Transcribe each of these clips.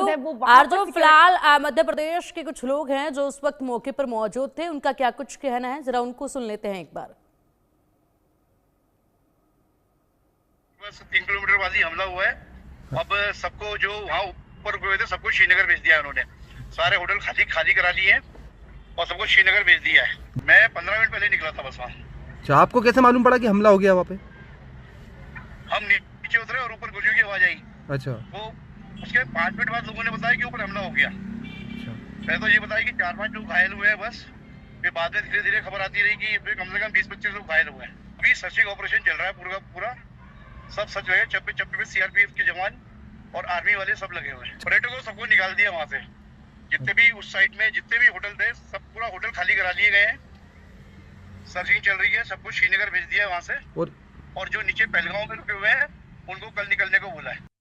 है वो आरजू, फिलहाल मध्य प्रदेश के कुछ लोग हैं जो उस वक्त मौके पर मौजूद थे, उनका क्या कुछ कहना है, जरा उनको सुन लेते हैं एक बार। बस 3 किलोमीटर बाद ही हमला हुआ है। अब सबको जो वहाँ ऊपर हुए थे सबको श्रीनगर भेज दिया उन्होंने। सारे होटल खाली करा लिए हैं और सबको श्रीनगर भेज दिया है। मैं 15 मिनट पहले निकला था बस वहाँ। अच्छा, आपको कैसे मालूम पड़ा कि हमला हो गया वहाँ पे? हम नीचे उतरे और ऊपर गोलियों की आवाज आई। अच्छा। वो उसके 5 मिनट बाद लोगों ने बताया कि ऊपर हमला हो गया। अच्छा। पहले तो ये बताया कि 4-5 लोग घायल हुए हैं बस। फिर बाद में धीरे धीरे खबर आती रही कि कम से कम 20-25 लोग घायल हुए हैं। अभी सर्चिंग ऑपरेशन चल रहा है पूरा सब सच है। चप्पे पे सीआरपीएफ के जवान और आर्मी वाले सब लगे हुए हैं। पर्यटकों सबको निकाल दिया वहाँ से। जितने भी उस साइड में जितने भी होटल थे सब पूरा होटल खाली करा लिए गए हैं। सर्चिंग चल रही है, सबको श्रीनगर भेज दिया है वहाँ से। और जो नीचे पहलगांव में रुके हुए हैं उनको कल निकलने को बोला है।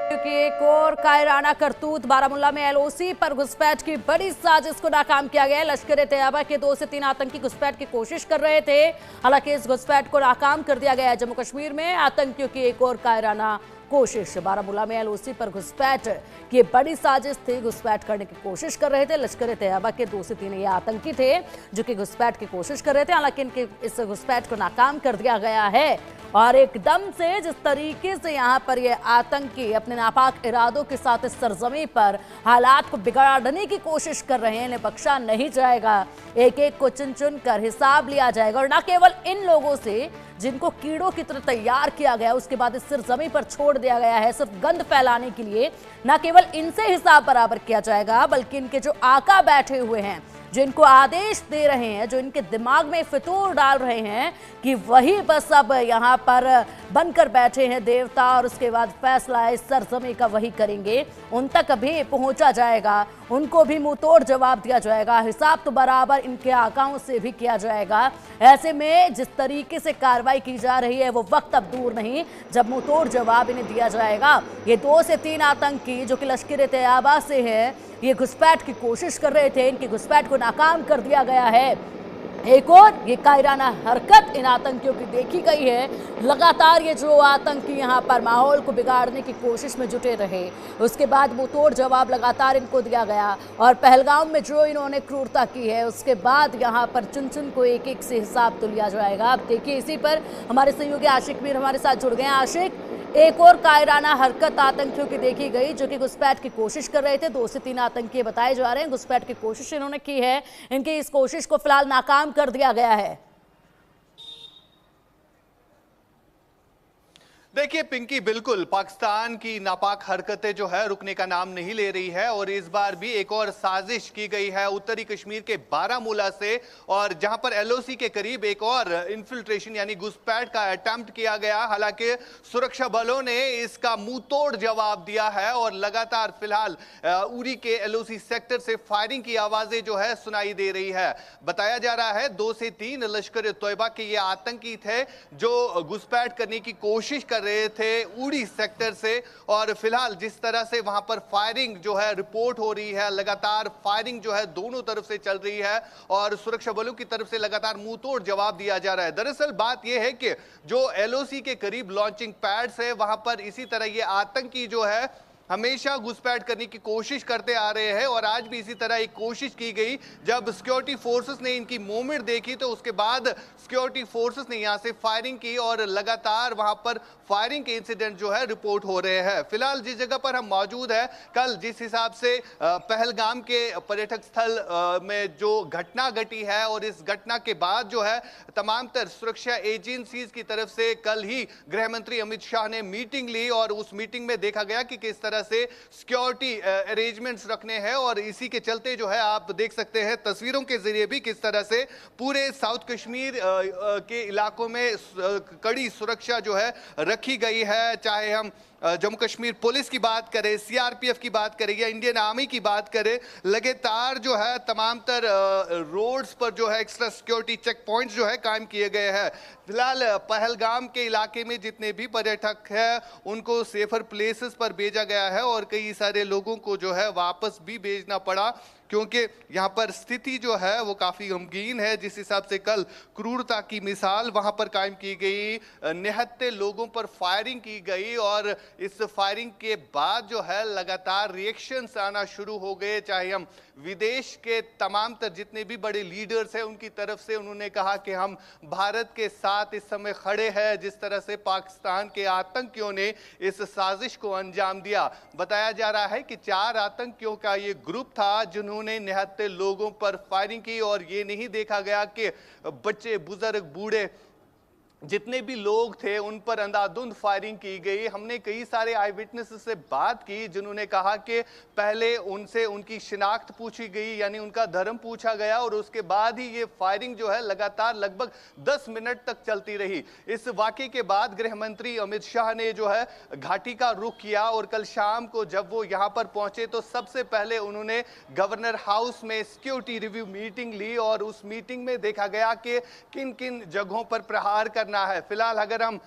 क्योंकि एक और कायराना करतूत, बारामूला में एलओसी पर घुसपैठ की बड़ी साजिश को नाकाम किया गया है। लश्कर ए तैयबा के 2 से 3 आतंकी घुसपैठ की कोशिश कर रहे थे, हालांकि इस घुसपैठ को नाकाम कर दिया गया है। जम्मू कश्मीर में आतंकियों की एक और कायराना कोशिश। बारामूला में एलओसी पर घुसपैठ की बड़ी साजिश थी, घुसपैठ करने की कोशिश कर रहे थे। लश्कर ए तैयबा के 2 से 3 ये आतंकी थे जो कि घुसपैठ की कोशिश कर रहे थे, हालांकि इनके इस घुसपैठ को नाकाम कर दिया गया है। और एकदम से जिस तरीके से यहाँ पर ये आतंकी अपने नापाक इरादों के साथ इस सरजमी पर हालात को बिगाड़ने की कोशिश कर रहे हैं, इन्हें बख्शा नहीं जाएगा। एक एक को चुन चुन कर हिसाब लिया जाएगा। और न केवल इन लोगों से जिनको कीड़ों की तरह तैयार किया गया, उसके बाद इस सरजमी पर छोड़ दिया गया है सिर्फ गंद फैलाने के लिए, न केवल इनसे हिसाब बराबर किया जाएगा बल्कि इनके जो आका बैठे हुए हैं, जो इनको आदेश दे रहे हैं, जो इनके दिमाग में फितूर डाल रहे हैं कि वही बस अब यहाँ पर बनकर बैठे हैं देवता और उसके बाद फैसला इस सरजमी का वही करेंगे, उन तक भी पहुंचा जाएगा, उनको भी मुंह तोड़ जवाब दिया जाएगा। हिसाब तो बराबर इनके आकाओं से भी किया जाएगा। ऐसे में जिस तरीके से कार्रवाई की जा रही है वो वक्त अब दूर नहीं जब मुंह तोड़ जवाब इन्हें दिया जाएगा। ये 2 से 3 आतंकी जो कि लश्कर ए तैयबा से है, ये घुसपैठ की कोशिश कर रहे थे, इनकी घुसपैठ को नाकाम कर दिया गया है। एक और ये कायराना हरकत इन आतंकियों की देखी गई है। लगातार ये जो आतंकी यहाँ पर माहौल को बिगाड़ने की कोशिश में जुटे रहे, उसके बाद वो तोड़ जवाब लगातार इनको दिया गया। और पहलगाम में जो इन्होंने क्रूरता की है उसके बाद यहाँ पर चुन चुन को एक एक से हिसाब तो लिया जाएगा। अब देखिए, इसी पर हमारे सहयोगी आशिक मीर हमारे साथ जुड़ गए हैं। आशिक, एक और कायराना हरकत आतंकियों की देखी गई जो कि घुसपैठ की कोशिश कर रहे थे। 2 से 3 आतंकी बताए जा रहे हैं, घुसपैठ की कोशिश इन्होंने की है, इनकी इस कोशिश को फिलहाल नाकाम कर दिया गया है। देखिए पिंकी, बिल्कुल पाकिस्तान की नापाक हरकतें जो है रुकने का नाम नहीं ले रही है और इस बार भी एक और साजिश की गई है उत्तरी कश्मीर के बारामूला से, और जहां पर एलओसी के करीब एक और इन्फिल्ट्रेशन यानी घुसपैठ का अटेम्प्ट किया गया। हालांकि सुरक्षा बलों ने इसका मुंह तोड़ जवाब दिया है और लगातार फिलहाल उरी के एलओसी सेक्टर से फायरिंग की आवाजें जो है सुनाई दे रही है। बताया जा रहा है 2 से 3 लश्कर ए तैयबा के ये आतंकी थे जो घुसपैठ करने की कोशिश कर रहे थे उड़ी सेक्टर से, और फिलहाल जिस तरह से वहां पर फायरिंग जो है रिपोर्ट हो रही है, लगातार फायरिंग जो है दोनों तरफ से चल रही है और सुरक्षा बलों की तरफ से लगातार मुंह तोड़ जवाब दिया जा रहा है। दरअसल बात यह है कि जो एलओसी के करीब लॉन्चिंग पैड्स है वहां पर इसी तरह ये आतंकी जो है हमेशा घुसपैठ करने की कोशिश करते आ रहे हैं और आज भी इसी तरह एक कोशिश की गई। जब सिक्योरिटी फोर्सेस ने इनकी मूवमेंट देखी तो उसके बाद सिक्योरिटी फोर्सेस ने यहां से फायरिंग की और लगातार वहां पर फायरिंग के इंसिडेंट जो है रिपोर्ट हो रहे हैं। फिलहाल जिस जगह पर हम मौजूद है, कल जिस हिसाब से पहलगाम के पर्यटक स्थल में जो घटना घटी है और इस घटना के बाद जो है तमाम तर सुरक्षा एजेंसीज की तरफ से कल ही गृह मंत्री अमित शाह ने मीटिंग ली और उस मीटिंग में देखा गया कि किस तरह से सिक्योरिटी अरेंजमेंट्स रखने हैं और इसी के चलते जो है आप देख सकते हैं तस्वीरों के जरिए भी किस तरह से पूरे साउथ कश्मीर के इलाकों में कड़ी सुरक्षा जो है रखी गई है। चाहे हम जम्मू कश्मीर पुलिस की बात करें, सीआरपीएफ की बात करें या इंडियन आर्मी की बात करें, लगातार जो है तमाम तर रोड्स पर जो है एक्स्ट्रा सिक्योरिटी चेक पॉइंट्स जो है कायम किए गए हैं। फिलहाल पहलगाम के इलाके में जितने भी पर्यटक हैं उनको सेफर प्लेसेस पर भेजा गया है और कई सारे लोगों को जो है वापस भी भेजना पड़ा क्योंकि यहाँ पर स्थिति जो है वो काफ़ी गमगीन है। जिस हिसाब से कल क्रूरता की मिसाल वहाँ पर कायम की गई, निहत्थे लोगों पर फायरिंग की गई और इस फायरिंग के बाद जो है लगातार रिएक्शंस आना शुरू हो गए। चाहे हम विदेश के तमाम तर जितने भी बड़े लीडर्स हैं उनकी तरफ से उन्होंने कहा कि हम भारत के साथ इस समय खड़े हैं। जिस तरह से पाकिस्तान के आतंकियों ने इस साजिश को अंजाम दिया, बताया जा रहा है कि 4 आतंकियों का ये ग्रुप था जिन्होंने निहत्थे लोगों पर फायरिंग की और ये नहीं देखा गया कि बच्चे, बुजुर्ग, बूढ़े जितने भी लोग थे उन पर अंधाधुंध फायरिंग की गई। हमने कई सारे आई विटनेस से बात की जिन्होंने कहा कि पहले उनसे उनकी शिनाख्त पूछी गई, यानी उनका धर्म पूछा गया और उसके बाद ही ये फायरिंग जो है लगातार लगभग 10 मिनट तक चलती रही। इस वाकये के बाद गृह मंत्री अमित शाह ने जो है घाटी का रुख किया और कल शाम को जब वो यहाँ पर पहुंचे तो सबसे पहले उन्होंने गवर्नर हाउस में सिक्योरिटी रिव्यू मीटिंग ली और उस मीटिंग में देखा गया कि किन किन जगहों पर प्रहार करना है। फिलहाल अगर हम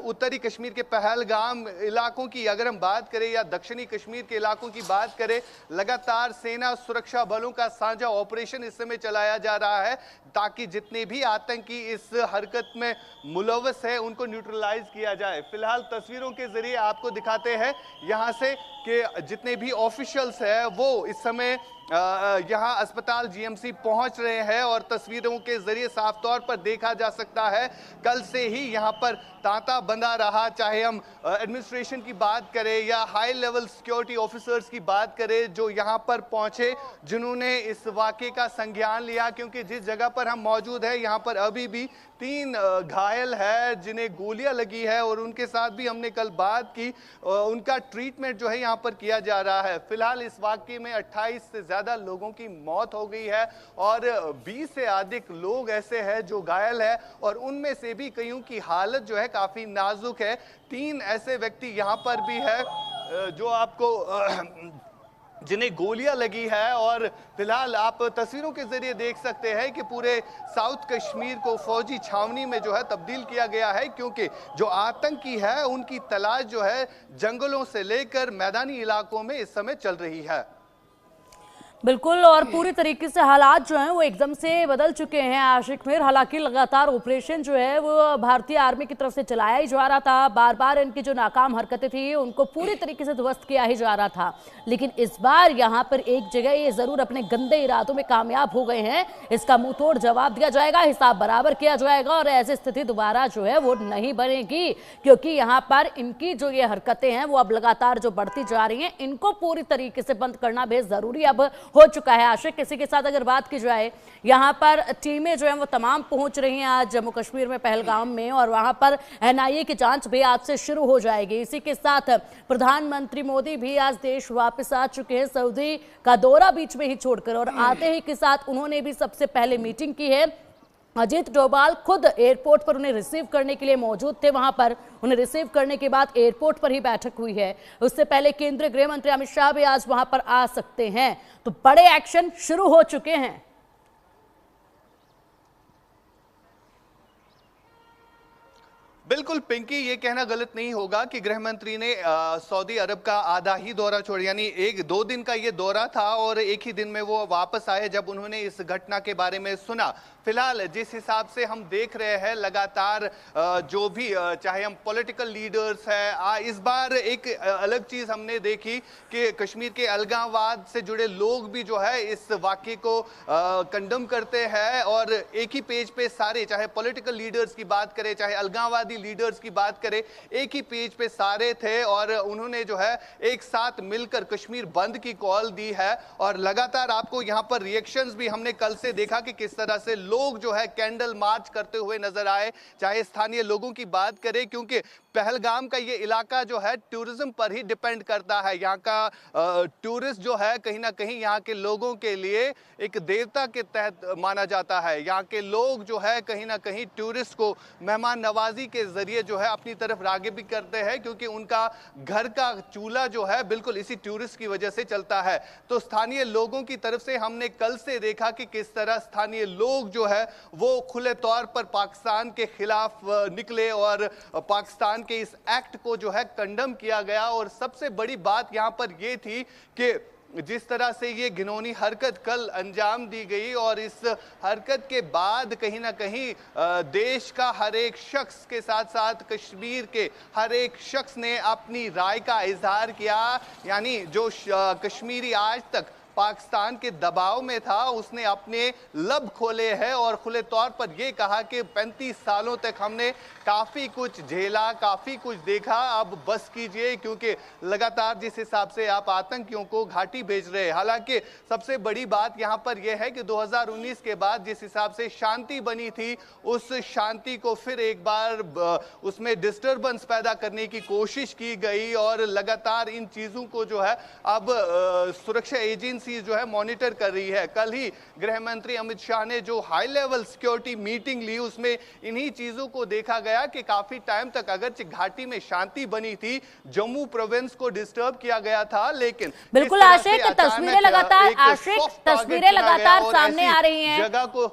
उत्तरी कश्मीर के पहलगाम इलाकों की अगर हम बात करें या दक्षिणी कश्मीर के इलाकों की बात करें, लगातार सेना सुरक्षा बलों का साझा ऑपरेशन इस समय चलाया जा रहा है ताकि जितने भी आतंकी इस हरकत में मुलव्वस है उनको न्यूट्रलाइज किया जाए। फिलहाल तस्वीरों के जरिए आपको दिखाते हैं यहाँ से कि जितने भी ऑफिशियल्स हैं वो इस समय यहाँ अस्पताल जीएमसी पहुंच रहे हैं और तस्वीरों के जरिए साफ तौर पर देखा जा सकता है कल से ही यहाँ पर तांता बंधा रहा। चाहे हम एडमिनिस्ट्रेशन की बात करें या हाई लेवल सिक्योरिटी ऑफिसर्स की बात करें जो यहाँ पर पहुंचे, जिन्होंने इस वाकये का संज्ञान लिया, क्योंकि जिस जगह पर हम मौजूद है यहाँ पर अभी भी 3 घायल है जिन्हें गोलियां लगी है और उनके साथ भी हमने कल बात की। उनका ट्रीटमेंट जो है यहाँ पर किया जा रहा है। फिलहाल इस वाकये में 28 से ज्यादा लोगों की मौत हो गई है और 20 से अधिक लोग ऐसे हैं जो घायल है और उनमें से भी कईयों की हालत जो है काफी नाजुक है। 3 ऐसे व्यक्ति यहाँ पर भी है जो आपको जिन्हें गोलियां लगी है और फिलहाल आप तस्वीरों के जरिए देख सकते हैं कि पूरे साउथ कश्मीर को फौजी छावनी में जो है तब्दील किया गया है, क्योंकि जो आतंकी है उनकी तलाश जो है जंगलों से लेकर मैदानी इलाकों में इस समय चल रही है। बिल्कुल, और पूरी तरीके से हालात जो हैं वो एकदम से बदल चुके हैं आशिक मीर। हालांकि लगातार ऑपरेशन जो है वो भारतीय आर्मी की तरफ से चलाया ही जा रहा था, बार बार इनकी जो नाकाम हरकतें थी उनको पूरी तरीके से ध्वस्त किया ही जा रहा था, लेकिन इस बार यहाँ पर एक जगह ये जरूर अपने गंदे इरादों में कामयाब हो गए हैं। इसका मुंह तोड़ जवाब दिया जाएगा, हिसाब बराबर किया जाएगा और ऐसी स्थिति दोबारा जो है वो नहीं बनेगी, क्योंकि यहाँ पर इनकी जो ये हरकतें हैं वो अब लगातार जो बढ़ती जा रही हैं, इनको पूरी तरीके से बंद करना बेहद जरूरी अब हो चुका है। आशिक, किसी के साथ अगर बात की जाए, यहाँ पर टीमें जो हैं वो तमाम पहुंच रही हैं आज जम्मू कश्मीर में पहलगाम में और वहां पर एनआईए की जांच भी आज से शुरू हो जाएगी। इसी के साथ प्रधानमंत्री मोदी भी आज देश वापस आ चुके हैं, सऊदी का दौरा बीच में ही छोड़कर, और आते ही के साथ उन्होंने भी सबसे पहले मीटिंग की है। अजीत डोभाल खुद एयरपोर्ट पर उन्हें रिसीव करने के लिए मौजूद थे, वहां पर उन्हें रिसीव करने के बाद एयरपोर्ट पर ही बैठक हुई है। उससे पहले केंद्रीय गृह मंत्री अमित शाह भी आज वहां पर आ सकते हैं, तो बड़े एक्शन शुरू हो चुके हैं। बिल्कुल पिंकी, ये कहना गलत नहीं होगा कि गृह मंत्री ने सऊदी अरब का आधा ही दौरा छोड़, यानी 1-2 दिन का ये दौरा था और एक ही दिन में वो वापस आए जब उन्होंने इस घटना के बारे में सुना। फिलहाल जिस हिसाब से हम देख रहे हैं लगातार जो भी चाहे हम पॉलिटिकल लीडर्स हैं, इस बार एक अलग चीज हमने देखी कि कश्मीर के अलगाववाद से जुड़े लोग भी जो है इस वाकये को कंडम करते हैं और एक ही पेज पे सारे, चाहे पॉलिटिकल लीडर्स की बात करें चाहे अलगाववादी लीडर्स की बात करें, एक ही पेज पे सारे थे और उन्होंने जो है एक साथ मिलकर कश्मीर बंद की कॉल दी है। और लगातार आपको यहाँ पर रिएक्शंस भी हमने कल से देखा कि किस तरह से लोग जो है कैंडल मार्च करते हुए नजर आए। चाहे स्थानीय लोगों की बात करें, क्योंकि पहलगाम का ये इलाका जो है टूरिज्म पर ही डिपेंड करता है। यहाँ का टूरिस्ट जो है कहीं ना कहीं यहाँ के लोगों के लिए एक देवता के तहत माना जाता है। यहाँ के लोग जो है कहीं ना कहीं टूरिस्ट को मेहमान नवाजी के जरिए जो है अपनी तरफ राग़िब भी करते हैं, क्योंकि उनका घर का चूल्हा जो है बिल्कुल इसी टूरिस्ट की वजह से चलता है। तो स्थानीय लोगों की तरफ से हमने कल से देखा कि किस तरह स्थानीय लोग जो है वो खुले तौर पर पाकिस्तान के खिलाफ निकले और पाकिस्तान के इस एक्ट को जो है कंडम किया गया। और सबसे बड़ी बात यहां पर यह थी कि जिस तरह से ये घिनौनी हरकत कल अंजाम दी गई और इस हरकत के बाद कहीं ना कहीं देश का हर एक शख्स के साथ साथ कश्मीर के हर एक शख्स ने अपनी राय का इजहार किया। यानी जो कश्मीरी आज तक पाकिस्तान के दबाव में था उसने अपने लब खोले हैं और खुले तौर पर यह कहा कि 35 सालों तक हमने काफ़ी कुछ झेला, काफ़ी कुछ देखा, अब बस कीजिए, क्योंकि लगातार जिस हिसाब से आप आतंकियों को घाटी भेज रहे हैं। हालांकि सबसे बड़ी बात यहां पर यह है कि 2019 के बाद जिस हिसाब से शांति बनी थी उस शांति को फिर एक बार उसमें डिस्टर्बेंस पैदा करने की कोशिश की गई और लगातार इन चीज़ों को जो है अब सुरक्षा एजेंसी जो है मॉनिटर कर रही है। कल ही गृह मंत्री अमित शाह ने जो हाई लेवल सिक्योरिटी मीटिंग ली उसमें इन्हीं चीजों को देखा गया कि काफी टाइम तक अगरचे घाटी में शांति बनी थी, जम्मू प्रोविंस को डिस्टर्ब किया गया था, लेकिन बिल्कुल आशिक, तस्वीरें लगातार सामने आ रही हैं, जगह को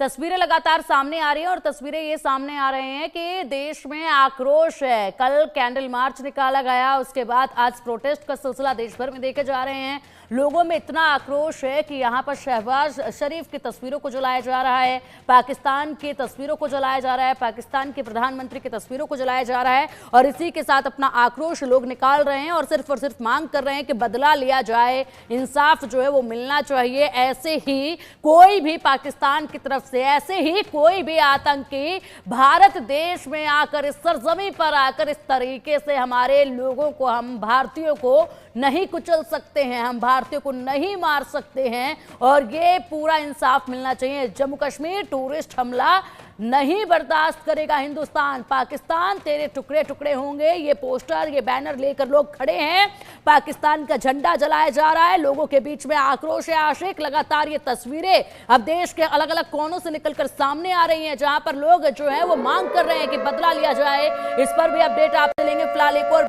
तस्वीरें लगातार सामने आ रही हैं और तस्वीरें ये सामने आ रहे हैं कि देश में आक्रोश है। कल कैंडल मार्च निकाला गया, उसके बाद आज प्रोटेस्ट का सिलसिला देश भर में देखे जा रहे हैं। लोगों में इतना आक्रोश है कि यहाँ पर शहबाज शरीफ की तस्वीरों को जलाया जा रहा है, पाकिस्तान की तस्वीरों को जलाया जा रहा है, पाकिस्तान के प्रधानमंत्री की तस्वीरों को जलाया जा रहा है और इसी के साथ अपना आक्रोश लोग निकाल रहे हैं और सिर्फ मांग कर रहे हैं कि बदला लिया जाए, इंसाफ जो है वो मिलना चाहिए। ऐसे ही कोई भी पाकिस्तान की तरफ से, ऐसे ही कोई भी आतंकी भारत देश में आकर, इस सरजमी पर आकर इस तरीके से हमारे लोगों को, हम भारतीयों को नहीं कुचल सकते हैं, हम भारतीयों को नहीं मार सकते हैं और ये पूरा इंसाफ मिलना चाहिए। जम्मू कश्मीर टूरिस्ट हमला नहीं बर्दाश्त करेगा हिंदुस्तान, पाकिस्तान तेरे टुकड़े टुकड़े होंगे। ये पोस्टर, ये बैनर लेकर लोग खड़े हैं, पाकिस्तान का झंडा जलाया जा रहा है, लोगों के बीच में आक्रोश है। आशिक, लगातार ये तस्वीरें अब देश के अलग अलग कोनों से निकलकर सामने आ रही हैं, जहां पर लोग जो है वो मांग कर रहे हैं कि बदला लिया जाए। इस पर भी अपडेट आपसे लेंगे। फिलहाल एक और